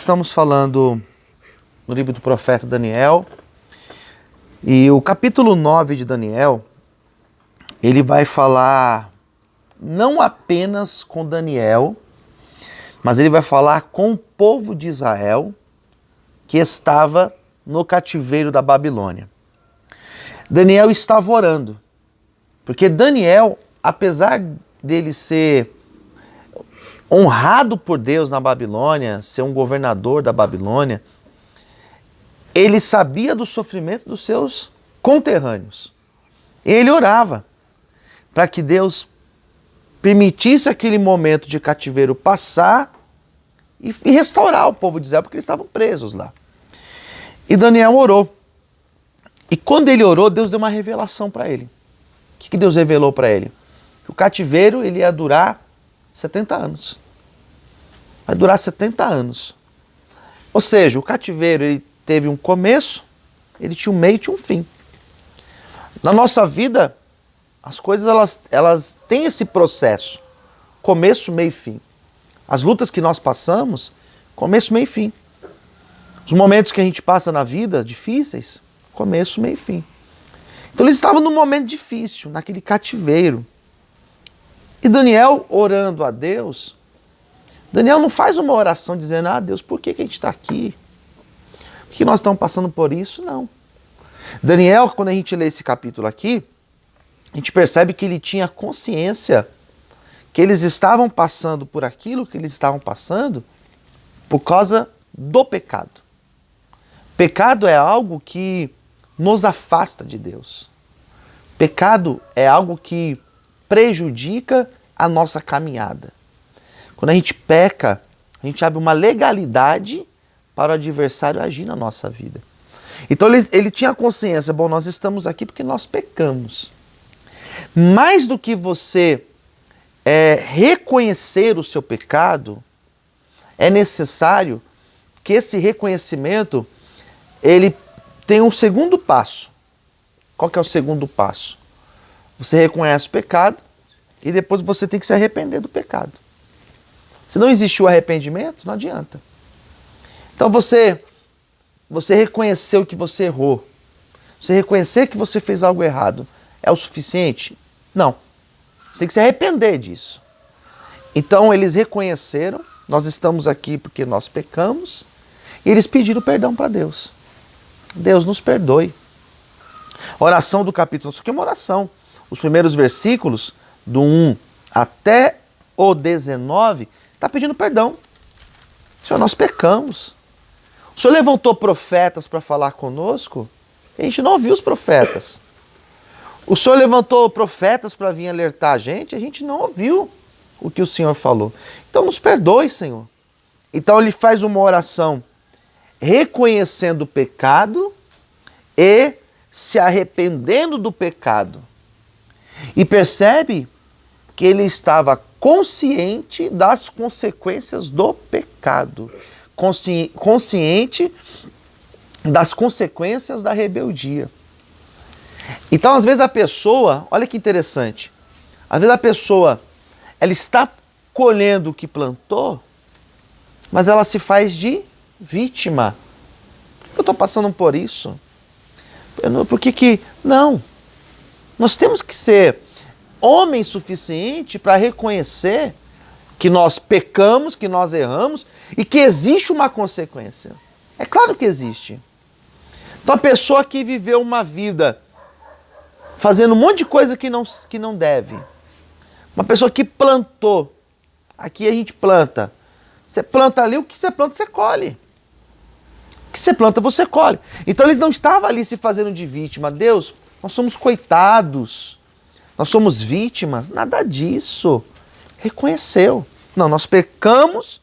Estamos falando no livro do profeta Daniel, e o capítulo 9 de Daniel, ele vai falar não apenas com Daniel, mas ele vai falar com o povo de Israel que estava no cativeiro da Babilônia. Daniel estava orando, porque Daniel, apesar dele ser honrado por Deus na Babilônia, ser um governador da Babilônia, ele sabia do sofrimento dos seus conterrâneos. Ele orava para que Deus permitisse aquele momento de cativeiro passar e restaurar o povo de Israel, porque eles estavam presos lá. E Daniel orou. E quando ele orou, Deus deu uma revelação para ele. O que Deus revelou para ele? Que o cativeiro ele ia durar 70 anos. Vai durar 70 anos. Ou seja, o cativeiro ele teve um começo, ele tinha um meio e tinha um fim. Na nossa vida, as coisas elas têm esse processo. Começo, meio e fim. As lutas que nós passamos, começo, meio e fim. Os momentos que a gente passa na vida, difíceis, começo, meio e fim. Então eles estavam num momento difícil, naquele cativeiro. E Daniel, orando a Deus, Daniel não faz uma oração dizendo, Deus, por que a gente está aqui? Por que nós estamos passando por isso? Não. Daniel, quando a gente lê esse capítulo aqui, a gente percebe que ele tinha consciência que eles estavam passando por aquilo que eles estavam passando por causa do pecado. Pecado é algo que nos afasta de Deus. Pecado é algo que prejudica a nossa caminhada. Quando a gente peca, a gente abre uma legalidade para o adversário agir na nossa vida. Então ele tinha consciência, nós estamos aqui porque nós pecamos. Mais do que você reconhecer o seu pecado, é necessário que esse reconhecimento ele tenha um segundo passo. Qual que é o segundo passo? Você reconhece o pecado e depois você tem que se arrepender do pecado. Se não existiu arrependimento, não adianta. Então você reconheceu que você errou. Você reconhecer que você fez algo errado é o suficiente? Não. Você tem que se arrepender disso. Então eles reconheceram, nós estamos aqui porque nós pecamos, e eles pediram perdão para Deus. Deus nos perdoe. A oração do capítulo, isso aqui é uma oração. Os primeiros versículos, do 1 até o 19, está pedindo perdão. Senhor, nós pecamos. O Senhor levantou profetas para falar conosco, e a gente não ouviu os profetas. O Senhor levantou profetas para vir alertar a gente não ouviu o que o Senhor falou. Então nos perdoe, Senhor. Então ele faz uma oração reconhecendo o pecado e se arrependendo do pecado. E percebe que ele estava consciente das consequências do pecado. Consciente das consequências da rebeldia. Então, às vezes a pessoa, olha que interessante, às vezes a pessoa, ela está colhendo o que plantou, mas ela se faz de vítima. Por que eu estou passando por isso? Por que... Não. Nós temos que ser homem suficiente para reconhecer que nós pecamos, que nós erramos e que existe uma consequência. É claro que existe. Então a pessoa que viveu uma vida fazendo um monte de coisa que não deve, uma pessoa que plantou, aqui a gente planta, você planta ali, o que você planta você colhe. O que você planta você colhe. Então eles não estavam ali se fazendo de vítima. Deus, nós somos coitados, nós somos vítimas, nada disso. Reconheceu. Não, nós pecamos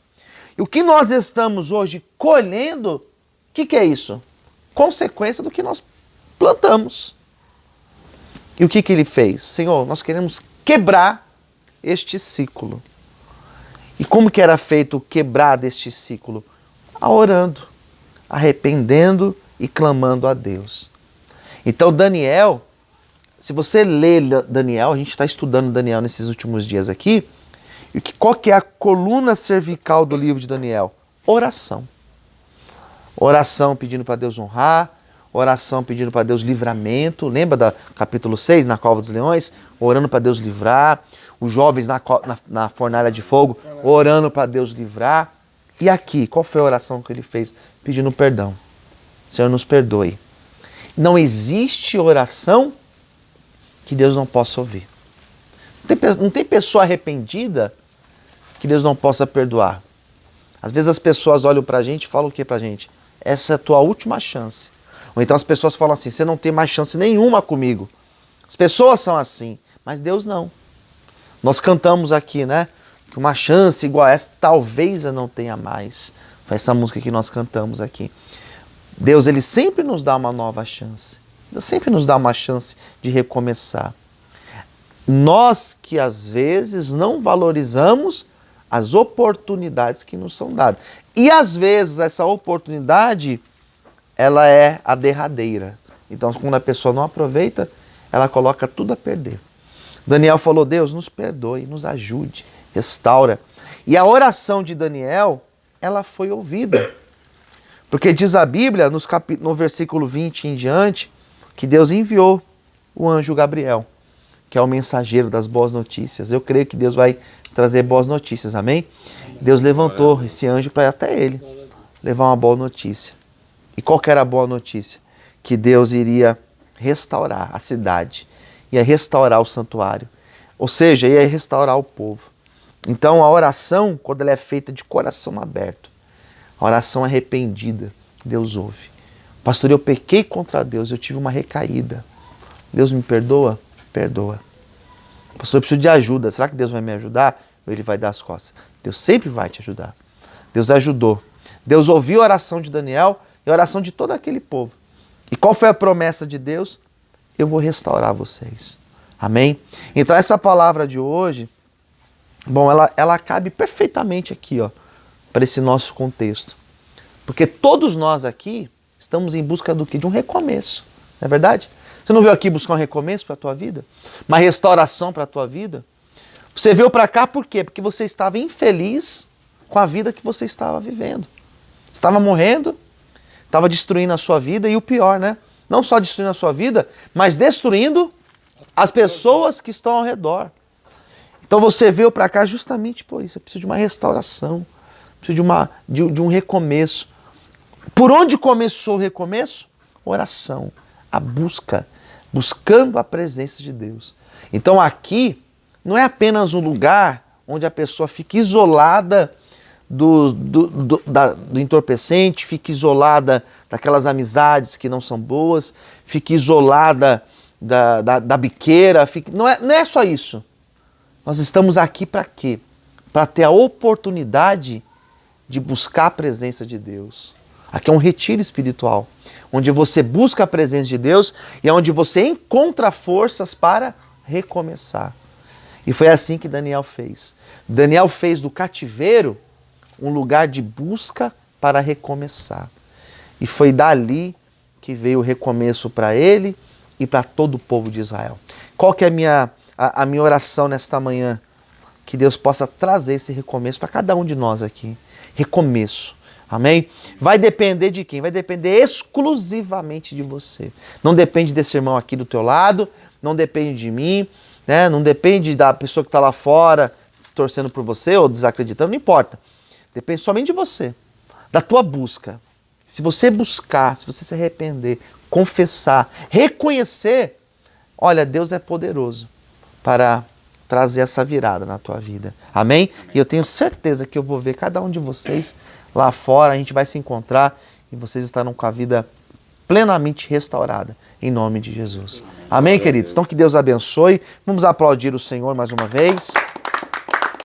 e o que nós estamos hoje colhendo, o que é isso? Consequência do que nós plantamos. E o que ele fez? Senhor, nós queremos quebrar este ciclo. E como que era feito o quebrar deste ciclo? Orando, arrependendo e clamando a Deus. Então Daniel, se você lê Daniel, a gente está estudando Daniel nesses últimos dias aqui, e qual que é a coluna cervical do livro de Daniel? Oração. Oração pedindo para Deus honrar, oração pedindo para Deus livramento. Lembra do capítulo 6, na cova dos leões? Orando para Deus livrar. Os jovens na fornalha de fogo, orando para Deus livrar. E aqui, qual foi a oração que ele fez? Pedindo perdão. Senhor, nos perdoe. Não existe oração que Deus não possa ouvir. Não tem pessoa arrependida que Deus não possa perdoar. Às vezes as pessoas olham pra gente e falam o que pra gente? Essa é a tua última chance. Ou então as pessoas falam assim, você não tem mais chance nenhuma comigo. As pessoas são assim, mas Deus não. Nós cantamos aqui, né? Que uma chance igual a essa, talvez eu não tenha mais. Foi essa música que nós cantamos aqui. Deus, ele sempre nos dá uma nova chance. Deus sempre nos dá uma chance de recomeçar. Nós que às vezes não valorizamos as oportunidades que nos são dadas. E às vezes essa oportunidade, ela é a derradeira. Então quando a pessoa não aproveita, ela coloca tudo a perder. Daniel falou, Deus, nos perdoe, nos ajude, restaura. E a oração de Daniel, ela foi ouvida. Porque diz a Bíblia, no versículo 20 em diante, que Deus enviou o anjo Gabriel, que é o mensageiro das boas notícias. Eu creio que Deus vai trazer boas notícias, amém? Deus levantou esse anjo para ir até ele, levar uma boa notícia. E qual que era a boa notícia? Que Deus iria restaurar a cidade, ia restaurar o santuário, ou seja, ia restaurar o povo. Então a oração, quando ela é feita de coração aberto, a oração arrependida, Deus ouve. Pastor, eu pequei contra Deus, eu tive uma recaída. Deus me perdoa? Perdoa. Pastor, eu preciso de ajuda. Será que Deus vai me ajudar? Ou ele vai dar as costas? Deus sempre vai te ajudar. Deus ajudou. Deus ouviu a oração de Daniel e a oração de todo aquele povo. E qual foi a promessa de Deus? Eu vou restaurar vocês. Amém? Então essa palavra de hoje, bom, ela cabe perfeitamente aqui, ó, para esse nosso contexto. Porque todos nós aqui estamos em busca do quê? De um recomeço. Não é verdade? Você não veio aqui buscar um recomeço para a tua vida? Uma restauração para a tua vida? Você veio para cá por quê? Porque você estava infeliz com a vida que você estava vivendo. Estava morrendo, estava destruindo a sua vida e o pior, né? Não só destruindo a sua vida, mas destruindo as pessoas que estão ao redor. Então você veio para cá justamente por isso. Você precisa de uma restauração, precisa de um recomeço. Por onde começou o recomeço? Oração, a busca, buscando a presença de Deus. Então aqui não é apenas um lugar onde a pessoa fica isolada do entorpecente, fica isolada daquelas amizades que não são boas, fica isolada da biqueira. Não é só isso. Nós estamos aqui para quê? Para ter a oportunidade de buscar a presença de Deus. Aqui é um retiro espiritual, onde você busca a presença de Deus e é onde você encontra forças para recomeçar. E foi assim que Daniel fez. Daniel fez do cativeiro um lugar de busca para recomeçar. E foi dali que veio o recomeço para ele e para todo o povo de Israel. Qual que é a minha oração nesta manhã? Que Deus possa trazer esse recomeço para cada um de nós aqui. Recomeço. Amém? Vai depender de quem? Vai depender exclusivamente de você. Não depende desse irmão aqui do teu lado, não depende de mim, né? Não depende da pessoa que está lá fora torcendo por você ou desacreditando, não importa. Depende somente de você, da tua busca. Se você buscar, se você se arrepender, confessar, reconhecer, olha, Deus é poderoso para trazer essa virada na tua vida. Amém? E eu tenho certeza que eu vou ver cada um de vocês lá fora, a gente vai se encontrar e vocês estarão com a vida plenamente restaurada, em nome de Jesus. Amém, queridos? Então que Deus abençoe. Vamos aplaudir o Senhor mais uma vez.